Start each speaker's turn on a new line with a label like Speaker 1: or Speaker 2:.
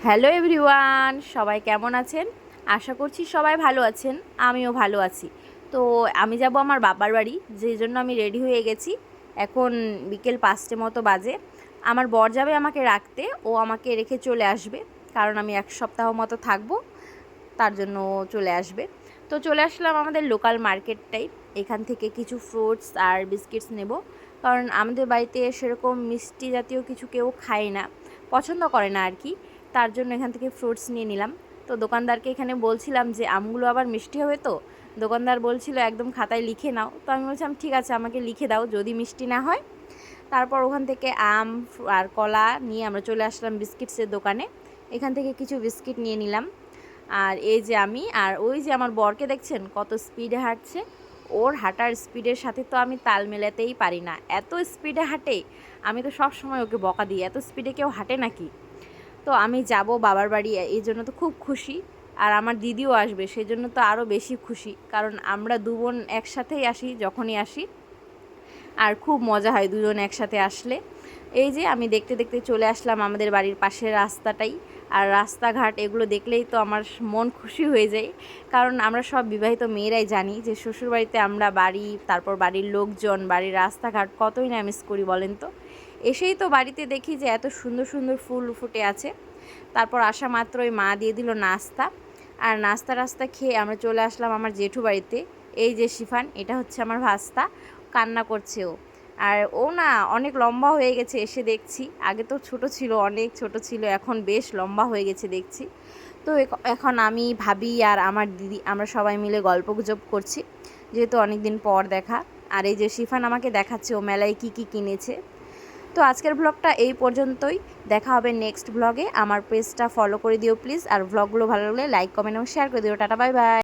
Speaker 1: Hello everyone, সবাই কেমন আছেন? আশা করছি সবাই ভালো আছেন, আমিও ভালো আছি। তো আমি যাব আমার বাবার বাড়ি, যেই জন্য আমি রেডি হয়ে গেছি। এখন বিকেল 5টে মতো বাজে। আমার বর যাবে আমাকে রাখতে, ও আমাকে রেখে চলে আসবে, কারণ আমি 1 সপ্তাহ মতো থাকবো, তার জন্য ও চলে আসবে। তো চলে আসলাম আমাদের লোকাল মার্কেটটাই। এখান থেকে কিছু ফ্রুটস আর বিস্কিটস নেব, কারণ আমাদের বাড়িতে সেরকম মিষ্টি জাতীয় কিছু কেউ খায় না, পছন্দ করে না আর কি। তার জন্য এখান থেকে ফ্রুটস নিয়ে নিলাম। তো দোকানদারকে এখানে বলছিলাম যে আমগুলো আবার মিষ্টি হবে তো। দোকানদার বলছিল একদম খাতায় লিখে নাও। তো আমি বলছিলাম ঠিক আছে, আমাকে লিখে দাও যদি মিষ্টি না হয়। তারপর ওখান থেকে আম আর কলা নিয়ে আমরা চলে আসলাম বিস্কিটসের দোকানে। এখান থেকে কিছু বিস্কিট নিয়ে নিলাম। আর এই যে আমি আর ওই যে আমার বরকে দেখছেন কত স্পিডে হাঁটছে। ওর হাঁটার স্পিডের সাথে তো আমি তাল মেলাতেই পারি না, এত স্পিডে হাঁটে। আমি তো সব সময় ওকে বকা দিই, এত স্পিডে কেউ হাঁটে নাকি। তো আমি যাব বাবার বাড়ি, এই জন্য তো খুব খুশি। আর আমার দিদিও আসবে, সেই জন্য তো আরও বেশি খুশি, কারণ আমরা দু বোন একসাথেই আসি যখনই আসি। আর খুব মজা হয় দুজন একসাথে আসলে। এই যে আমি দেখতে দেখতে চলে আসলাম আমাদের বাড়ির পাশের রাস্তাটাই। আর রাস্তাঘাট এগুলো দেখলেই তো আমার মন খুশি হয়ে যায়, কারণ আমরা সব বিবাহিত মেয়েরাই জানি যে শ্বশুরবাড়িতে আমরা বাড়ি, তারপর বাড়ির লোকজন, বাড়ির রাস্তাঘাট কতই না মিস করি বলেন তো। এসেই তো বাড়িতে দেখি যে এত সুন্দর সুন্দর ফুল ফুটে আছে। তারপর আসা মাত্রই মা দিয়ে দিল নাস্তা। আর নাস্তা খেয়ে আমরা চলে আসলাম আমার জেঠু বাড়িতে। এই যে শিফান, এটা হচ্ছে আমার ভাস্তা, কান্না করছে ও। আর ও না অনেক লম্বা হয়ে গেছে, এসে দেখছি। আগে তো ছোট ছিল, অনেক ছোট ছিল, এখন বেশ লম্বা হয়ে গেছে দেখছি। তো এখন আমি, ভাবি আর আমার দিদি আমরা সবাই মিলে গল্পগুজব করছি, যেহেতু অনেক দিন পর দেখা। আর এই যে শিফান আমাকে দেখাচ্ছে ও মেলায় কী কী কিনেছে। তো আজকের ব্লগটা এই পর্যন্তই। দেখা হবে নেক্সট ব্লগে। আমার পেজটা ফলো করে দিও প্লিজ, আর ব্লগগুলো ভালো লাগলে লাইক, কমেন্ট এবং শেয়ার করে দিও। Tata, bye bye.